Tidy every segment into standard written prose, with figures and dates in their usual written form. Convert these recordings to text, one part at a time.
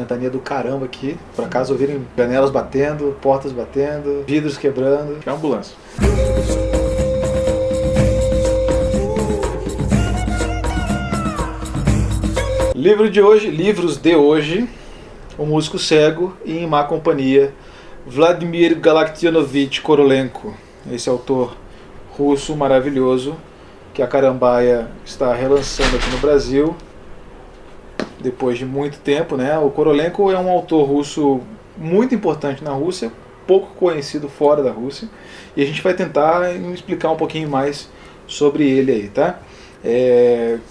ventania do caramba aqui. Por acaso ouvirem janelas batendo, portas batendo, vidros quebrando. É uma ambulância. Livros de hoje, O Músico Cego e Em Má Companhia, Vladimir Galaktionovich Korolenko. Esse autor russo maravilhoso que a Carambaia está relançando aqui no Brasil depois de muito tempo, né? O Korolenko é um autor russo muito importante na Rússia, pouco conhecido fora da Rússia, e a gente vai tentar explicar um pouquinho mais sobre ele aí, tá?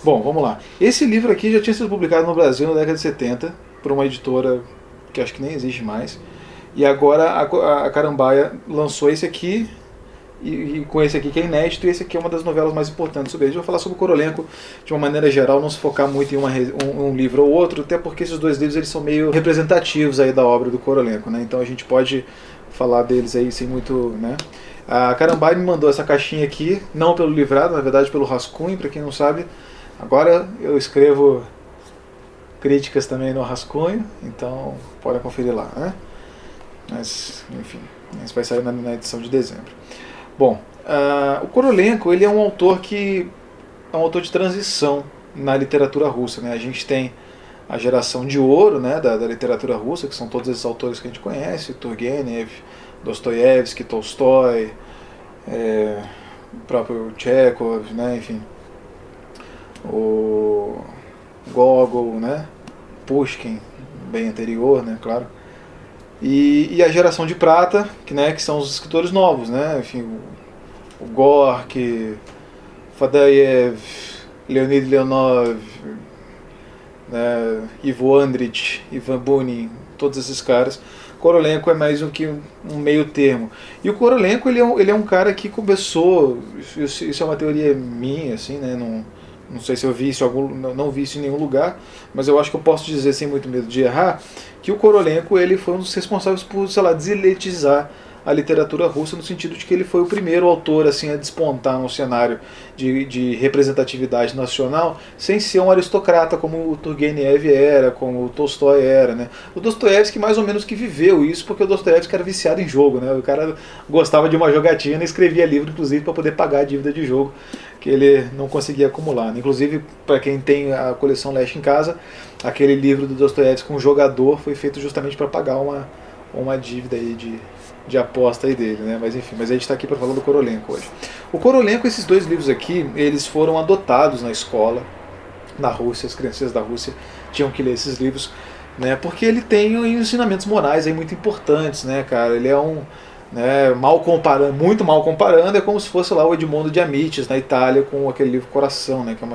Bom, vamos lá. Esse livro aqui já tinha sido publicado no Brasil na década de 70 por uma editora que acho que nem existe mais, e agora a Carambaia lançou esse aqui, e com esse aqui que é inédito, e esse aqui é uma das novelas mais importantes sobre ele. Eu vou falar sobre o Korolenko de uma maneira geral, não se focar muito em um livro ou outro, até porque esses dois livros eles são meio representativos aí da obra do Korolenko, né? Então a gente pode falar deles aí sem muito, né? A Carambaia me mandou essa caixinha aqui, não pelo livrado, na verdade pelo rascunho, para quem não sabe. Agora eu escrevo críticas também no rascunho, então podem conferir lá, né? Mas, enfim, isso vai sair na edição de dezembro. Bom, o Korolenko ele é um autor que é um autor de transição na literatura russa, né? A gente tem a geração de ouro, né, da literatura russa, que são todos esses autores que a gente conhece, Turgenev, Dostoiévski, Tolstói, o próprio Chekhov, né, enfim, o Gogol, né, Pushkin, bem anterior, né, claro. E a geração de prata, que são os escritores novos, né? Enfim, o Gorky, Fadaev, Leonid Leonov, né? Ivo Andrić, Ivan Bunin, todos esses caras. Korolenko é mais um meio termo. E o Korolenko ele é um cara que começou, isso é uma teoria minha, assim, né? Não sei se eu vi isso não vi isso em nenhum lugar, mas eu acho que eu posso dizer sem muito medo de errar, que o Korolenko ele foi um dos responsáveis por, sei lá, deselitizar a literatura russa, no sentido de que ele foi o primeiro autor assim a despontar no cenário de representatividade nacional, sem ser um aristocrata como o Turgenev era, como o Tolstói era, né? O Dostoiévski mais ou menos que viveu isso, porque o Dostoiévski era viciado em jogo, né? O cara gostava de uma jogatina e escrevia livro, inclusive, para poder pagar a dívida de jogo que ele não conseguia acumular. Inclusive, para quem tem a coleção Leste em casa, aquele livro do Dostoiévski com um jogador foi feito justamente para pagar uma dívida aí de aposta aí dele, né? Mas enfim, a gente está aqui para falar do Korolenko hoje. O Korolenko, esses dois livros aqui, eles foram adotados na escola, na Rússia, as crianças da Rússia tinham que ler esses livros, né? Porque ele tem ensinamentos morais aí muito importantes, né, cara? Ele é muito mal comparando, é como se fosse lá o Edmondo de Amicis na Itália com aquele livro Coração, né, que é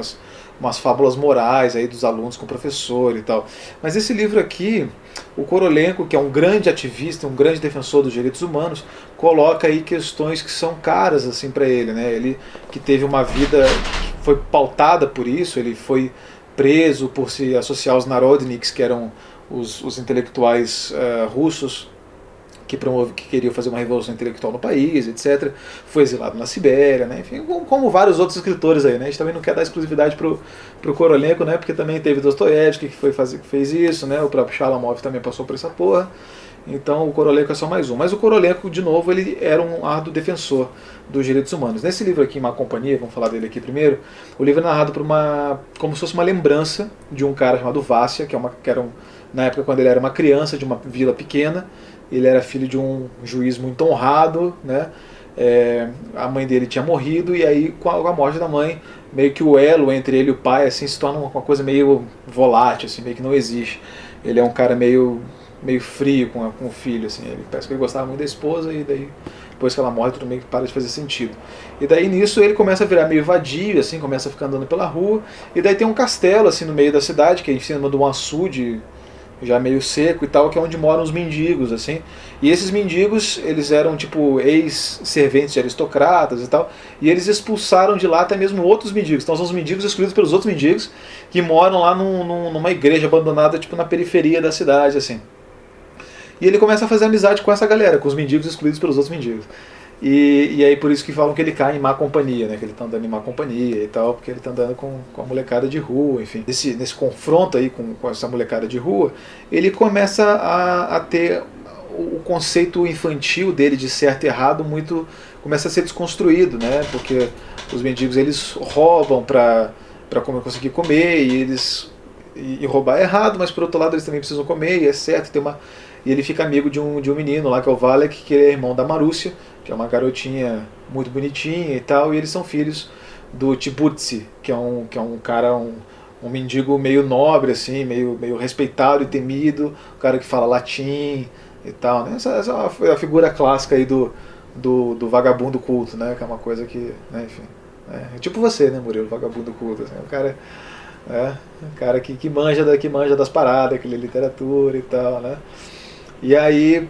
umas fábulas morais aí dos alunos com o professor e tal. Mas esse livro aqui, o Korolenko, que é um grande ativista, um grande defensor dos direitos humanos, coloca aí questões que são caras assim para ele, né? Ele que teve uma vida que foi pautada por isso, ele foi preso por se associar aos Narodniks, que eram os intelectuais russos que queriam fazer uma revolução intelectual no país, etc. Foi exilado na Sibéria, né? Enfim, como vários outros escritores aí, né? A gente também não quer dar exclusividade pro Korolenko, né? Porque também teve Dostoiévski que fez isso, né? O próprio Shalamov também passou por essa porra. Então o Korolenko é só mais um. Mas o Korolenko, de novo, ele era um árduo defensor dos direitos humanos. Nesse livro aqui, Em Má Companhia, vamos falar dele aqui primeiro, o livro é narrado como se fosse uma lembrança de um cara chamado Vassia, na época quando ele era uma criança de uma vila pequena. Ele era filho de um juiz muito honrado, né? A mãe dele tinha morrido, e aí com a morte da mãe, meio que o elo entre ele e o pai assim, se torna uma coisa meio volátil, assim, meio que não existe. Ele é um cara meio frio com o filho, assim. Ele parece que ele gostava muito da esposa, e daí depois que ela morre tudo meio que para de fazer sentido. E daí nisso ele começa a virar meio vadio, assim, começa a ficar andando pela rua, e daí tem um castelo assim no meio da cidade, que é em cima de um açude já meio seco e tal, que é onde moram os mendigos, assim. E esses mendigos, eles eram tipo ex-serventes de aristocratas e tal, e eles expulsaram de lá até mesmo outros mendigos. Então são os mendigos excluídos pelos outros mendigos que moram lá numa igreja abandonada, tipo na periferia da cidade, assim. E ele começa a fazer amizade com essa galera, com os mendigos excluídos pelos outros mendigos. E aí por isso que falam que ele cai em má companhia, né? Que ele tá andando em má companhia e tal, porque ele tá andando com a molecada de rua, enfim. Nesse confronto aí com essa molecada de rua, ele começa a ter o conceito infantil dele de certo e errado muito começa a ser desconstruído, né? Porque os mendigos eles roubam para conseguir comer e eles e roubar é errado, mas por outro lado eles também precisam comer e é certo, e ele fica amigo de um menino lá que é o Valek, que é irmão da Marúcia, que é uma garotinha muito bonitinha e tal, e eles são filhos do Tibutsi, que é um cara, um mendigo meio nobre, assim, meio respeitado e temido, um cara que fala latim e tal, né? Essa é a figura clássica aí do vagabundo culto, né? Que é uma coisa que, né, enfim, é tipo você, né, Murilo, vagabundo culto, assim, um cara que manja das paradas, que lê literatura e tal, né? E aí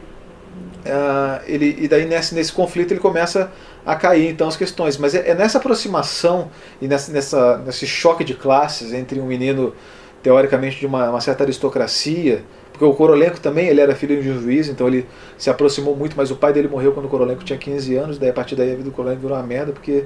e daí nesse conflito ele começa a cair então as questões, mas é nessa aproximação e nesse choque de classes entre um menino teoricamente de uma certa aristocracia, porque o Korolenko também ele era filho de um juiz, então ele se aproximou muito, mas o pai dele morreu quando o Korolenko tinha 15 anos, daí a partir daí a vida do Korolenko virou uma merda, porque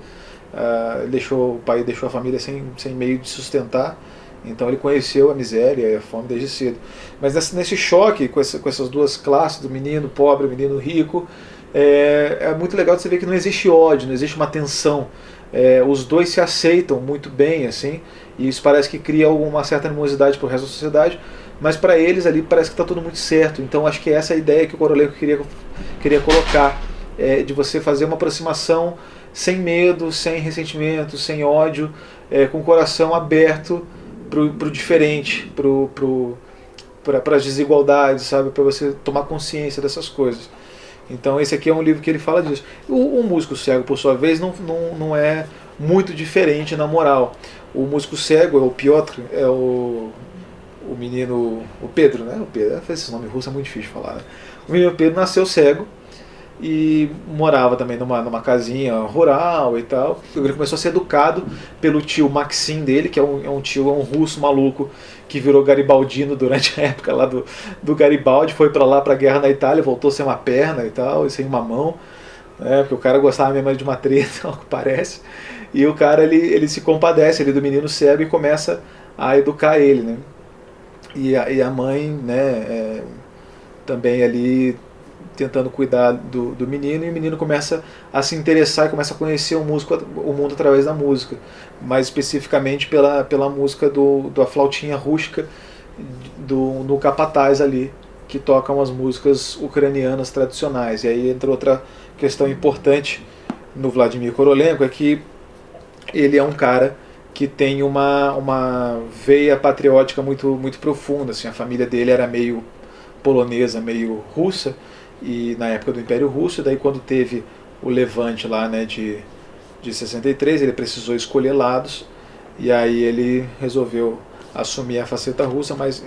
o pai deixou a família sem meio de sustentar. Então ele conheceu a miséria e a fome desde cedo. Mas nesse choque com essas duas classes, do menino pobre e do menino rico, é muito legal de você ver que não existe ódio, não existe uma tensão. Os dois se aceitam muito bem, assim, e isso parece que cria uma certa animosidade para o resto da sociedade, mas para eles ali parece que está tudo muito certo. Então acho que essa é a ideia que o Korolenko queria colocar, de você fazer uma aproximação sem medo, sem ressentimento, sem ódio, com o coração aberto pro diferente, para as desigualdades, sabe, para você tomar consciência dessas coisas. Então esse aqui é um livro que ele fala disso. O Músico Cego, por sua vez, não é muito diferente na moral. O músico cego é o Piotr, é o menino, o Pedro, né? O Pedro, esse nome russo é muito difícil de falar, né? O menino Pedro nasceu cego e morava também numa casinha rural e tal. Ele começou a ser educado pelo tio Maxim dele, que é um russo maluco que virou garibaldino durante a época lá do Garibaldi, foi para lá, para a guerra na Itália, voltou sem uma perna e tal, e sem uma mão, porque o cara gostava mesmo de uma treta, ao que parece. E o cara ele se compadece do menino cego e começa a educar ele, né? E a mãe, né, também ali tentando cuidar do menino, e o menino começa a se interessar e começa a conhecer o mundo através da música, mais especificamente pela música da flautinha rústica no Capataz ali, que tocam as músicas ucranianas tradicionais. E aí entra outra questão importante no Vladimir Korolenko, é que ele é um cara que tem uma veia patriótica muito, muito profunda, assim, a família dele era meio polonesa, meio russa, e na época do Império Russo, daí quando teve o levante lá, né, de 63, ele precisou escolher lados, e aí ele resolveu assumir a faceta russa, mas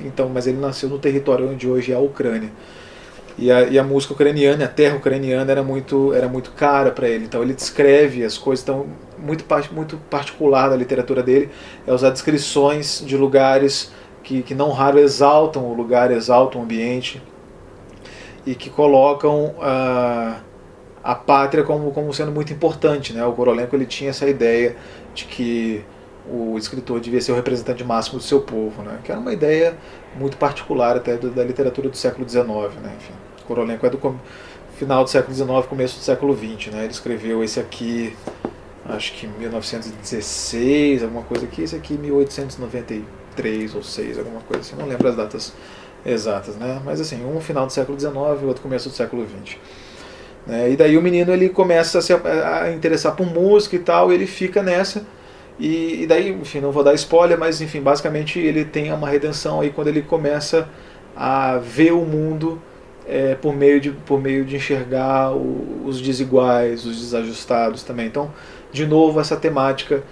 ele nasceu no território onde hoje é a Ucrânia. E a música ucraniana, a terra ucraniana era muito cara para ele, então ele descreve as coisas, então muito particular da literatura dele é usar descrições de lugares que não raro exaltam o lugar, exaltam o ambiente, e que colocam a pátria como sendo muito importante, né? O Korolenko ele tinha essa ideia de que o escritor devia ser o representante máximo do seu povo, né? Que era uma ideia muito particular até da literatura do século XIX, né? Enfim, Korolenko é do final do século XIX, começo do século XX, né? Ele escreveu esse aqui, acho que em 1916, alguma coisa aqui, esse aqui 1893 ou 6, alguma coisa assim, não lembro as datas exatas, né? Mas assim, um final do século XIX e o outro começo do século XX. E daí o menino ele começa a interessar por música e tal, e ele fica nessa, e daí, enfim, não vou dar spoiler, mas enfim, basicamente ele tem uma redenção aí quando ele começa a ver o mundo por meio de enxergar os desiguais, os desajustados também. Então, de novo, essa temática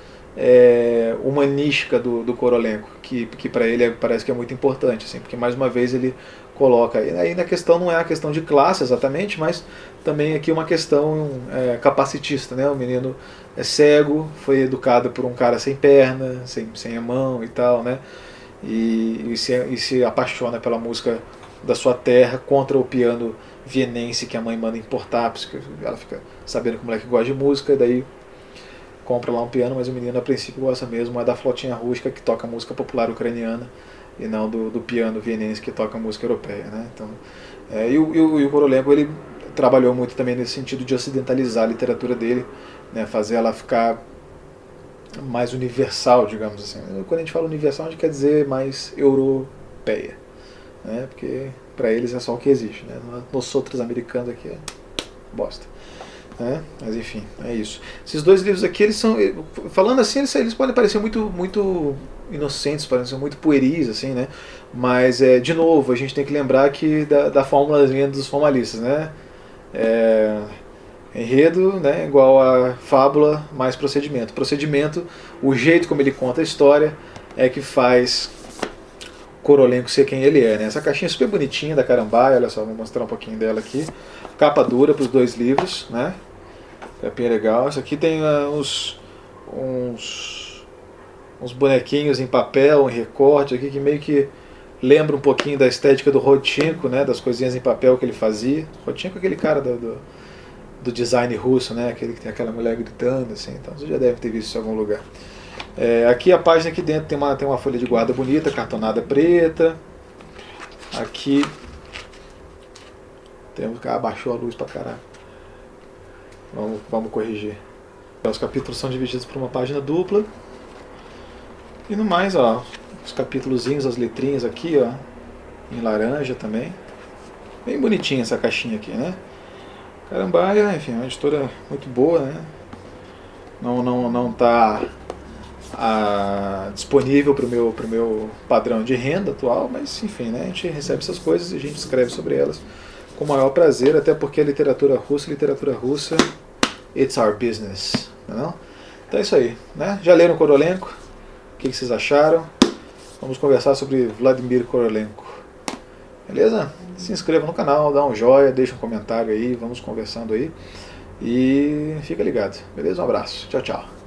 humanística do Korolenko, que para ele parece que é muito importante, assim, porque mais uma vez ele coloca aí na questão, não é a questão de classe exatamente, mas também aqui uma questão capacitista, né? O menino é cego, foi educado por um cara sem perna, sem a mão e tal, né? E se apaixona pela música da sua terra contra o piano vienense que a mãe manda importar, porque ela fica sabendo que o moleque gosta de música, e daí compra lá um piano, mas o menino a princípio gosta mesmo é da flautinha rústica que toca música popular ucraniana e não do piano vienense que toca música europeia, né? Então, e o Korolenko, ele trabalhou muito também nesse sentido de ocidentalizar a literatura dele, né? Fazer ela ficar mais universal, digamos assim. Quando a gente fala universal, a gente quer dizer mais europeia, né? Porque para eles é só o que existe, né? Nós outros americanos aqui é bosta. Mas enfim, é isso. Esses dois livros aqui, eles são, falando assim, eles podem parecer muito inocentes, parecem muito pueris, assim, né? Mas, de novo, a gente tem que lembrar que da fórmulazinha dos formalistas, né? Enredo, né, igual a fábula mais procedimento. Procedimento, o jeito como ele conta a história é que faz Korolenko ser quem ele é, né? Essa caixinha super bonitinha da Carambaia, olha só, vou mostrar um pouquinho dela aqui. Capa dura para os dois livros, né? Capinha legal. Isso aqui tem uns bonequinhos em papel, em recorte aqui, que meio que lembra um pouquinho da estética do Rodchenko, né? Das coisinhas em papel que ele fazia. Rodchenko é aquele cara do design russo, né? Aquele que tem aquela mulher gritando, assim. Então você já deve ter visto isso em algum lugar. Aqui a página aqui dentro tem uma folha de guarda bonita, cartonada preta. Aqui temos que abaixou a luz pra caralho. Vamos corrigir. Os capítulos são divididos por uma página dupla. E no mais, ó, os capítulozinhos, as letrinhas aqui, ó, em laranja também. Bem bonitinha essa caixinha aqui, né? Carambaia, enfim, é uma editora muito boa, né? Não tá disponível para o meu padrão de renda atual, mas enfim, né? A gente recebe essas coisas e a gente escreve sobre elas com o maior prazer, até porque a literatura russa, it's our business, não? Então é isso aí, né? Já leram Korolenko? O que vocês acharam? Vamos conversar sobre Vladimir Korolenko. Beleza? Se inscreva no canal, dá um joinha, deixa um comentário aí, vamos conversando aí. E fica ligado, beleza? Um abraço, tchau, tchau.